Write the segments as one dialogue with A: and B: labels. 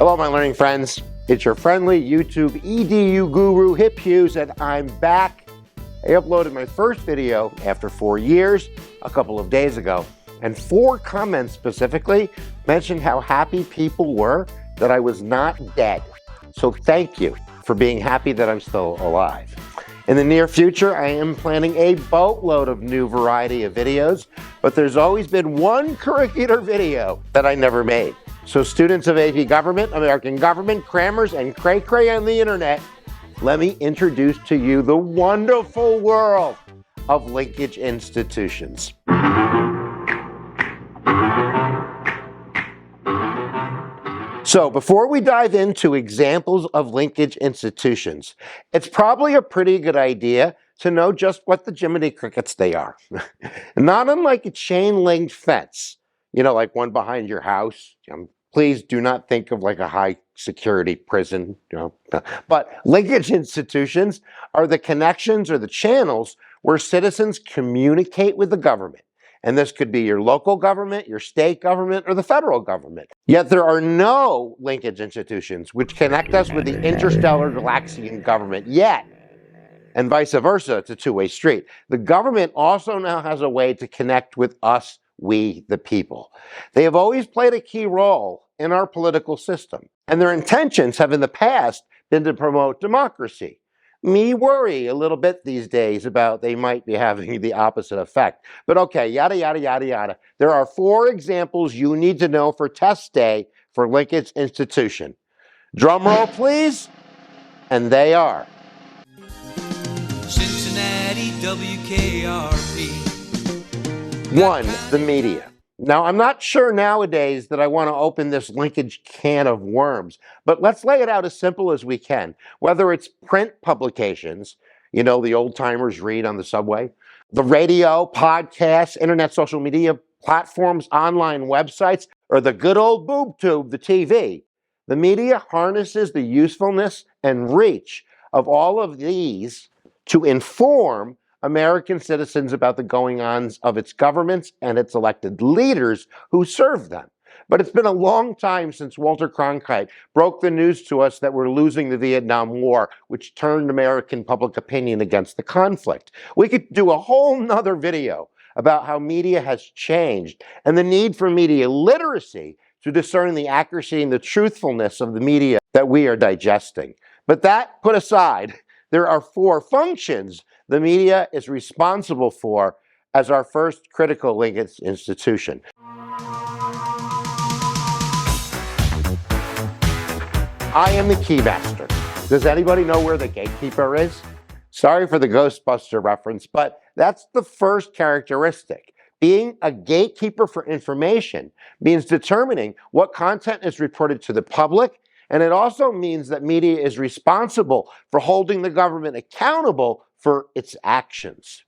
A: Hello, my learning friends. It's your friendly YouTube EDU guru, HipHughes, and I'm back. I uploaded my first video after 4 years a couple of days ago, and 4 comments specifically mentioned how happy people were that I was not dead. So thank you for being happy that I'm still alive. In the near future, I am planning a boatload of new variety of videos, but there's always been one curricular video that I never made. So students of AP Government, American Government, crammers, and cray-cray on the internet, let me introduce to you the wonderful world of linkage institutions. So before we dive into examples of linkage institutions, it's probably a pretty good idea to know just what the Jiminy Crickets they are. Not unlike a chain-linked fence, like one behind your house. Please do not think of like a high security prison, But linkage institutions are the connections or the channels where citizens communicate with the government. And this could be your local government, your state government, or the federal government. Yet there are no linkage institutions which connect us with the interstellar Galaxian government yet. And vice versa, it's a two-way street. The government also now has a way to connect with us, we the people. They have always played a key role in our political system, and their intentions have in the past been to promote democracy. Me worry a little bit these days about they might be having the opposite effect. But okay, yada, yada, yada, yada. There are 4 examples you need to know for test day for linkage institution. Drum roll, please. And they are.
B: Cincinnati, WKRP.
A: 1, the media. Now, I'm not sure nowadays that I want to open this linkage can of worms, but let's lay it out as simple as we can. Whether it's print publications, the old-timers read on the subway, the radio, podcasts, internet social media platforms, online websites, or the good old boob tube, the TV, the media harnesses the usefulness and reach of all of these to inform American citizens about the goings-ons of its governments and its elected leaders who serve them. But it's been a long time since Walter Cronkite broke the news to us that we're losing the Vietnam War, which turned American public opinion against the conflict. We could do a whole nother video about how media has changed and the need for media literacy to discern the accuracy and the truthfulness of the media that we are digesting. But that put aside, there are 4 functions the media is responsible for as our first critical linkage institution. I am the keymaster. Does anybody know where the gatekeeper is? Sorry for the Ghostbuster reference, but that's the first characteristic. Being a gatekeeper for information means determining what content is reported to the public, and it also means that media is responsible for holding the government accountable for its actions.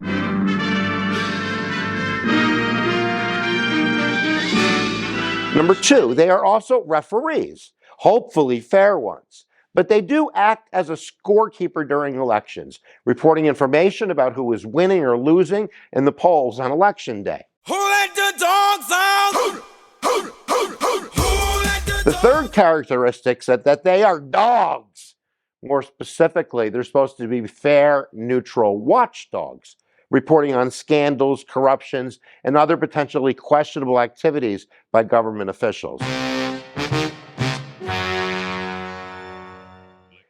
A: Number 2, they are also referees, hopefully fair ones. But they do act as a scorekeeper during elections, reporting information about who is winning or losing in the polls on election day.
B: Who let the dogs out?
A: The third characteristic is that they are dogs. More specifically, they're supposed to be fair, neutral watchdogs, reporting on scandals, corruptions, and other potentially questionable activities by government officials.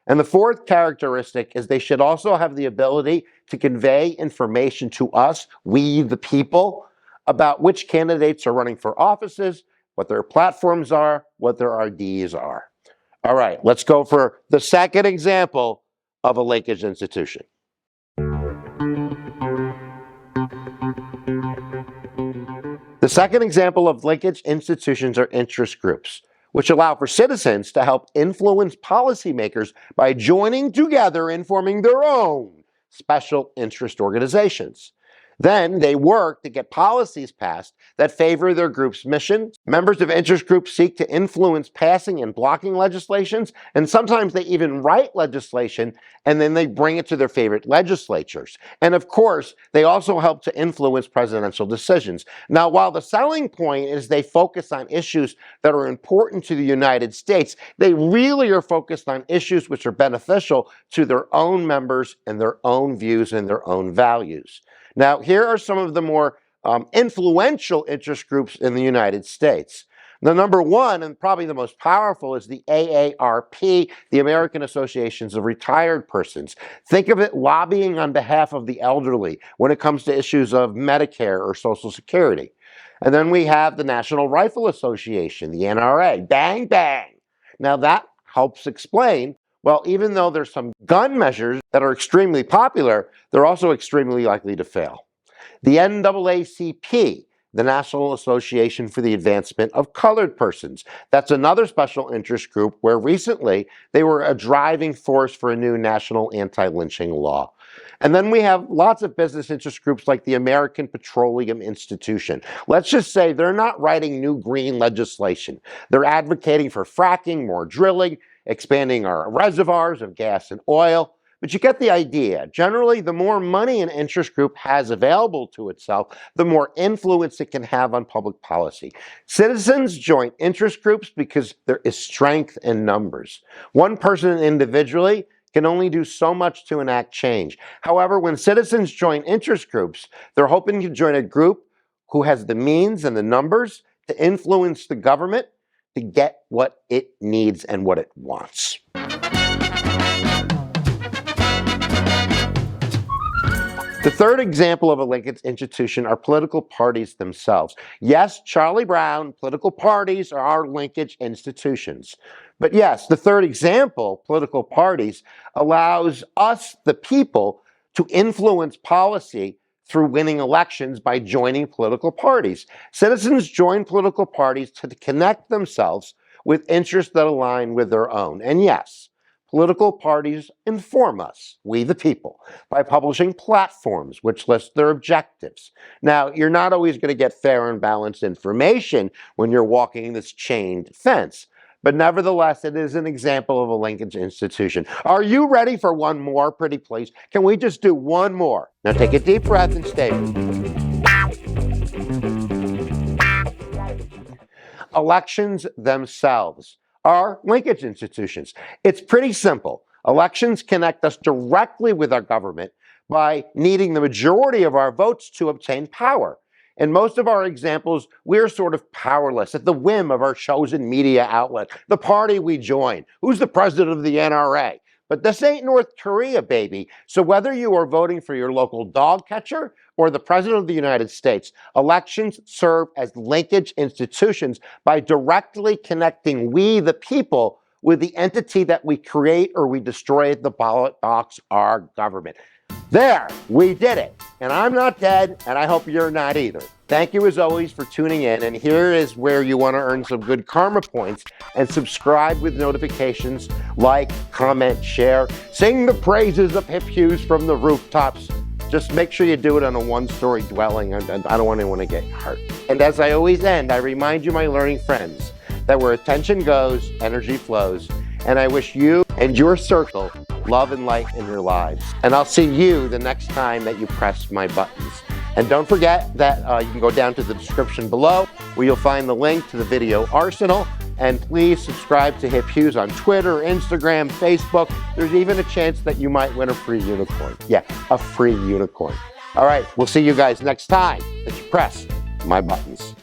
A: And the 4th characteristic is they should also have the ability to convey information to us, we the people, about which candidates are running for offices, what their platforms are, what their IDs are. All right, let's go for the second example of a linkage institution. The second example of linkage institutions are interest groups, which allow for citizens to help influence policymakers by joining together and forming their own special interest organizations. Then they work to get policies passed that favor their group's mission. Members of interest groups seek to influence passing and blocking legislations, and sometimes they even write legislation and then they bring it to their favorite legislatures. And of course, they also help to influence presidential decisions. Now, while the selling point is they focus on issues that are important to the United States, they really are focused on issues which are beneficial to their own members and their own views and their own values. Now, here are some of the more influential interest groups in the United States. The number one, and probably the most powerful, is the AARP, the American Associations of Retired Persons. Think of it lobbying on behalf of the elderly when it comes to issues of Medicare or Social Security. And then we have the National Rifle Association, the NRA. Bang, bang. Now that helps explain, well, even though there's some gun measures that are extremely popular, they're also extremely likely to fail. The NAACP, the National Association for the Advancement of Colored Persons. That's another special interest group where recently they were a driving force for a new national anti-lynching law. And then we have lots of business interest groups like the American Petroleum Institution. Let's just say they're not writing new green legislation. They're advocating for fracking, more drilling, expanding our reservoirs of gas and oil. But you get the idea. Generally, the more money an interest group has available to itself, the more influence it can have on public policy. Citizens join interest groups because there is strength in numbers. One person individually can only do so much to enact change. However, when citizens join interest groups, they're hoping to join a group who has the means and the numbers to influence the government to get what it needs and what it wants. The third example of a linkage institution are political parties themselves. Yes, Charlie Brown, political parties are linkage institutions. But yes, the third example, political parties, allows us, the people, to influence policy through winning elections by joining political parties. Citizens join political parties to connect themselves with interests that align with their own. And yes, political parties inform us, we the people, by publishing platforms which list their objectives. Now, you're not always going to get fair and balanced information when you're walking this chained fence, but nevertheless, it is an example of a linkage institution. Are you ready for one more, pretty please? Can we just do one more? Now take a deep breath and stay with me. Elections themselves are linkage institutions. It's pretty simple. Elections connect us directly with our government by needing the majority of our votes to obtain power. In most of our examples, we're sort of powerless at the whim of our chosen media outlet, the party we join, who's the president of the NRA. But this ain't North Korea, baby. So whether you are voting for your local dog catcher or the president of the United States, elections serve as linkage institutions by directly connecting we, the people, with the entity that we create or we destroy at the ballot box, our government. There, we did it. And I'm not dead, and I hope you're not either. Thank you as always for tuning in, and here is where you want to earn some good karma points and subscribe with notifications, like, comment, share, sing the praises of HipHughes from the rooftops. Just make sure you do it on a one-story dwelling. I don't want anyone to get hurt. And as I always end, I remind you, my learning friends, that where attention goes, energy flows, and I wish you and your circle love and light in your lives. And I'll see you the next time that you press my buttons. And don't forget that you can go down to the description below where you'll find the link to the video arsenal. And please subscribe to HipHughes on Twitter, Instagram, Facebook. There's even a chance that you might win a free unicorn. Yeah, a free unicorn. All right, we'll see you guys next time that you press my buttons.